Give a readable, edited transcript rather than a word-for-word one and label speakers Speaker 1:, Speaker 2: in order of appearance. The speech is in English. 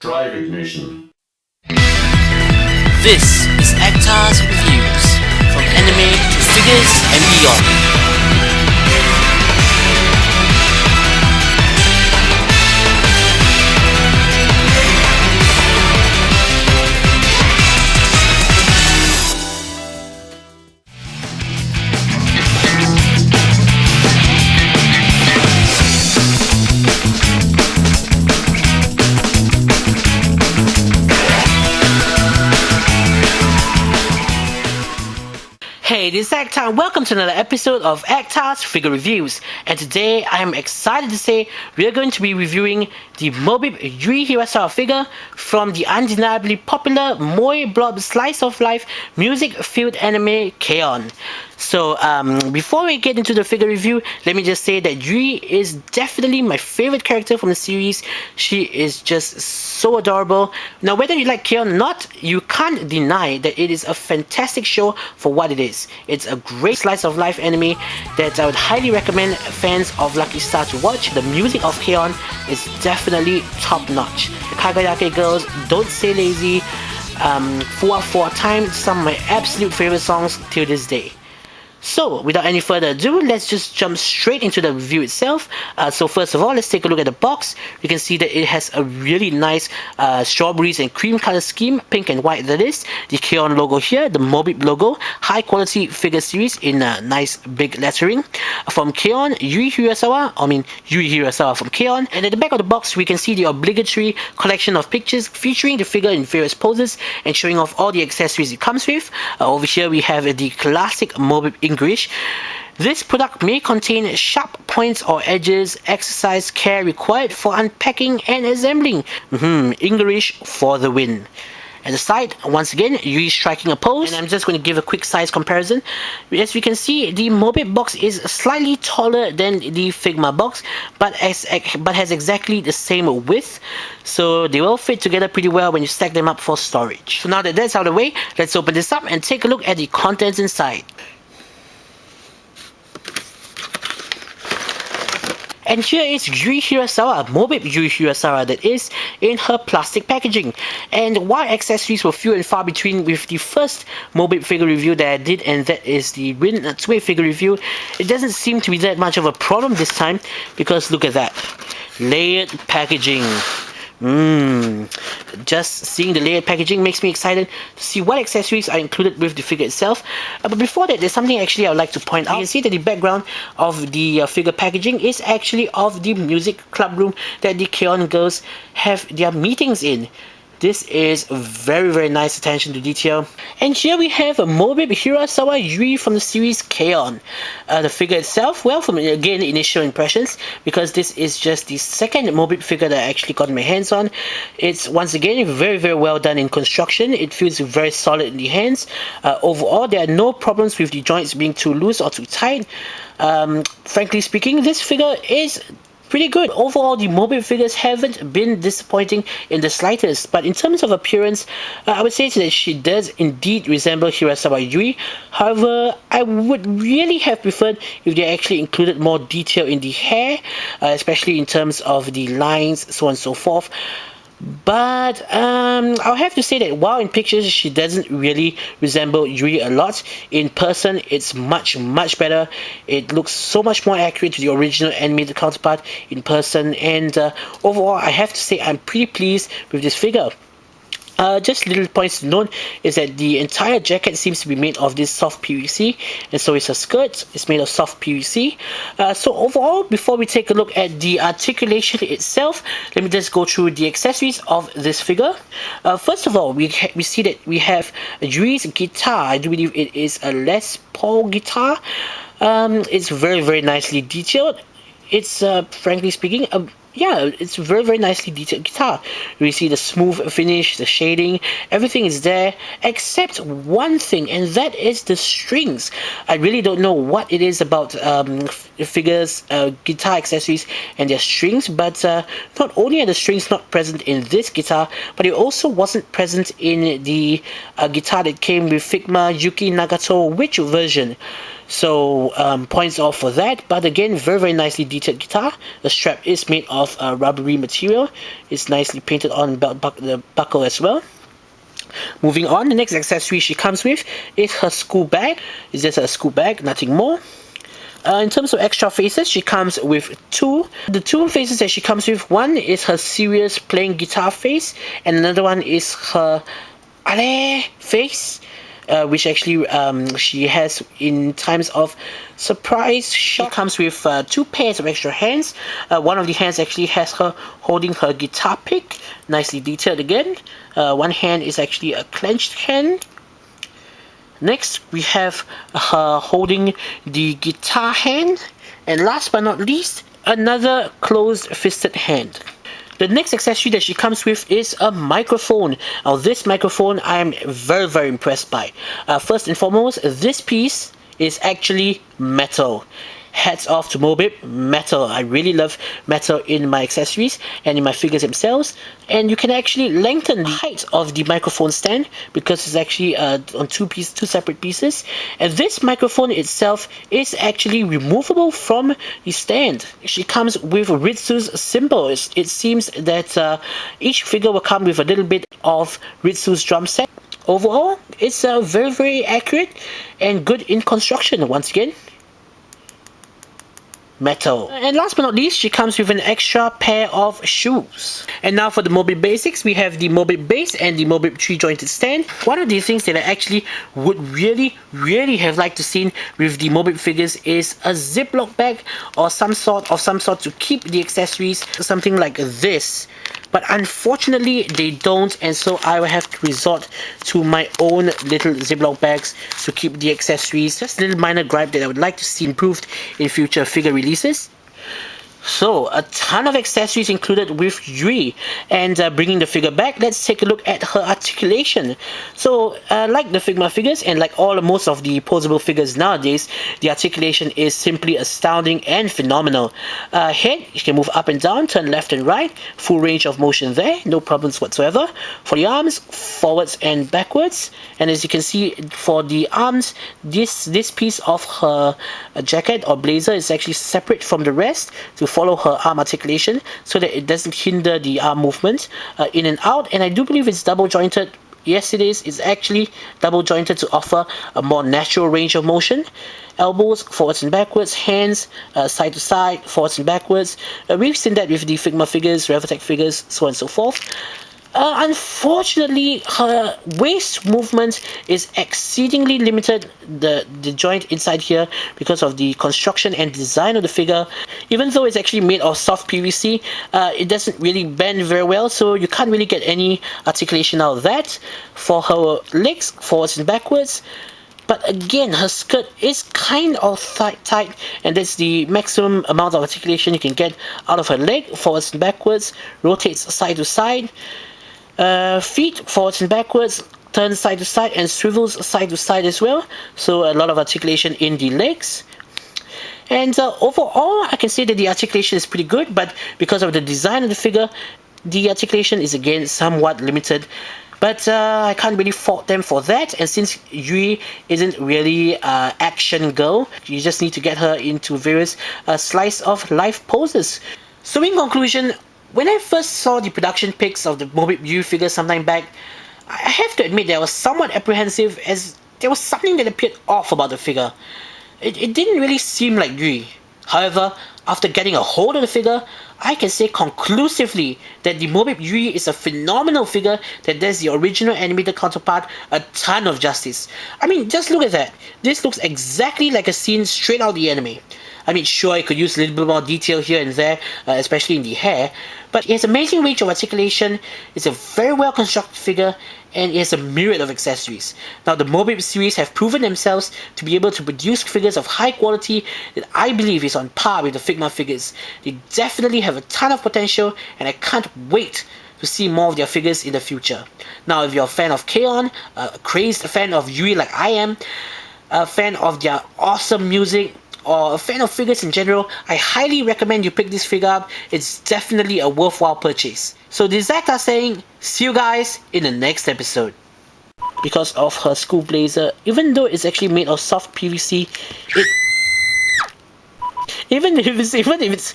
Speaker 1: Drive ignition.
Speaker 2: This is Actar's reviews, from anime to figures and beyond. Hey, this is Actar and welcome to another episode of Actar's Figure Reviews. And today I am excited to say we are going to be reviewing the Mobip Hirasawa figure from the undeniably popular Moe Blob slice of life music-filled anime K-On. So before we get into the figure review, let me just say that Yui is definitely my favorite character from the series. She is just so adorable. Now, whether you like K-On or not, you can't deny that it is a fantastic show for what it is. It's a great slice of life anime that I would highly recommend fans of Lucky Star to watch. The music of K-On is definitely top notch. The Kagayake girls, Don't Stay Lazy, 4 times some of my absolute favorite songs till this day. So, without any further ado, let's just jump straight into the review itself. So first of all, let's take a look at the box. You can see that it has a really nice strawberries and cream color scheme, pink and white that is. The K-On logo here, the Mobip logo, high quality figure series in nice big lettering. From K-On, Yui Hirasawa from K-On. And at the back of the box, we can see the obligatory collection of pictures featuring the figure in various poses and showing off all the accessories it comes with. Over here, we have the classic Mobip English. This product may contain sharp points or edges. Exercise care required for unpacking and assembling. English for the win. At the side, once again, Yui striking a pose, and I'm just going to give a quick size comparison. As we can see, the Mobip box is slightly taller than the Figma box, but has exactly the same width, so they will fit together pretty well when you stack them up for storage. So now that that's out of the way, let's open this up and take a look at the contents inside. And here is Yui Hirasawa, Mobip Yui Hirasawa that is, in her plastic packaging. And while accessories were few and far between with the first Mobip figure review that I did, and that is the Win Natsume figure review, it doesn't seem to be that much of a problem this time, because look at that. Layered packaging. Just seeing the layered packaging makes me excited to see what accessories are included with the figure itself. But before that, there's something actually I would like to point out. You can see that the background of the figure packaging is actually of the music club room that the K-On girls have their meetings in. This is very, very nice attention to detail. And here we have a Mobip Hirasawa Yui from the series K-On. The figure itself, well, from again initial impressions, because this is just the second Mobip figure that I actually got my hands on. It's once again very, very well done in construction. It feels very solid in the hands. Overall, there are no problems with the joints being too loose or too tight. Frankly speaking, this figure is pretty good. Overall, the Mobip figures haven't been disappointing in the slightest, but in terms of appearance, I would say that she does indeed resemble Hirasawa Yui. However, I would really have preferred if they actually included more detail in the hair, especially in terms of the lines, so on and so forth. But I'll have to say that while in pictures she doesn't really resemble Yui a lot, in person it's much better. It looks so much more accurate to the original animated counterpart in person, and overall I have to say I'm pretty pleased with this figure. Just little points to note is that the entire jacket seems to be made of this soft PVC, and so is her skirt. It's made of soft PVC. So overall, before we take a look at the articulation itself, let me just go through the accessories of this figure. First of all, we see that we have Yui's guitar. I do believe it is a Les Paul guitar. It's very, very nicely detailed. It's frankly speaking, it's a very, very nicely detailed guitar. We see the smooth finish, the shading, everything is there except one thing, and that is the strings. I really don't know what it is about figures, guitar accessories and their strings, but not only are the strings not present in this guitar, but it also wasn't present in the guitar that came with Figma Yuki Nagato Witch version. So points off for that. But again, very nicely detailed guitar. The strap is made of rubbery material. It's nicely painted on the buckle as well. Moving on, the next accessory she comes with is her school bag. It's just a school bag, nothing more. In terms of extra faces, she comes with two. The two faces that she comes with, one is her serious playing guitar face, and another one is her face, which actually she has in times of surprise. She comes with two pairs of extra hands. One of the hands actually has her holding her guitar pick, nicely detailed again. One hand is actually a clenched hand. Next, we have her holding the guitar hand, and last but not least, another closed-fisted hand. The next accessory that she comes with is a microphone. Now, this microphone I am very impressed by. First and foremost, this piece is actually metal. Hats off to Mobip, metal. I really love metal in my accessories and in my figures themselves. And you can actually lengthen the height of the microphone stand because it's actually on two separate pieces. And this microphone itself is actually removable from the stand. She comes with Ritsu's symbol. It seems that each figure will come with a little bit of Ritsu's drum set. Overall, it's very accurate and good in construction once again. Metal. And last but not least, she comes with an extra pair of shoes. And now for the Mobip basics, we have the Mobip base and the Mobip 3-jointed stand. One of the things that I actually would really have liked to see with the Mobip figures is a Ziploc bag or some sort to keep the accessories, something like this. But unfortunately they don't, and so I will have to resort to my own little Ziploc bags to keep the accessories. Just a little minor gripe that I would like to see improved in future figure releases. So, a ton of accessories included with Yui, and bringing the figure back, let's take a look at her articulation. So, like the Figma figures and like most of the posable figures nowadays, the articulation is simply astounding and phenomenal. Head, you can move up and down, turn left and right, full range of motion there, no problems whatsoever. For the arms, forwards and backwards, and as you can see for the arms, this piece of her jacket or blazer is actually separate from the rest to follow her arm articulation so that it doesn't hinder the arm movement in and out. And I do believe it's double jointed. Yes, it is. It's actually double jointed to offer a more natural range of motion. Elbows, forwards and backwards. Hands, side to side, forwards and backwards. We've seen that with the Figma figures, Revoltech figures, so on and so forth. Unfortunately, her waist movement is exceedingly limited, the joint inside here, because of the construction and design of the figure. Even though it's actually made of soft PVC, it doesn't really bend very well, so you can't really get any articulation out of that. For her legs, forwards and backwards. But again, her skirt is kind of tight, and that's the maximum amount of articulation you can get out of her leg, forwards and backwards, rotates side to side. Feet, forwards and backwards, turns side to side and swivels side to side as well. So a lot of articulation in the legs. And overall, I can say that the articulation is pretty good, but because of the design of the figure, the articulation is again somewhat limited. But I can't really fault them for that, and since Yui isn't really an action girl, you just need to get her into various slice of life poses. So in conclusion, when I first saw the production pics of the Mobip Yui figure sometime back, I have to admit that I was somewhat apprehensive, as there was something that appeared off about the figure. It didn't really seem like Yui. However, after getting a hold of the figure, I can say conclusively that the Mobip Yui is a phenomenal figure that does the original animated counterpart a ton of justice. I mean, just look at that. This looks exactly like a scene straight out of the anime. I mean, sure, it could use a little bit more detail here and there, especially in the hair, but it has amazing range of articulation, it's a very well constructed figure, and it has a myriad of accessories. Now, the Mobip series have proven themselves to be able to produce figures of high quality that I believe is on par with the Figma figures. They definitely have a ton of potential, and I can't wait to see more of their figures in the future. Now, if you're a fan of K-On, a crazed fan of Yui like I am, a fan of their awesome music, or a fan of figures in general, I highly recommend you pick this figure up. It's definitely a worthwhile purchase. So this is Actar saying, see you guys in the next episode. because of her school blazer. Even though it's actually made of soft PVC, even if it's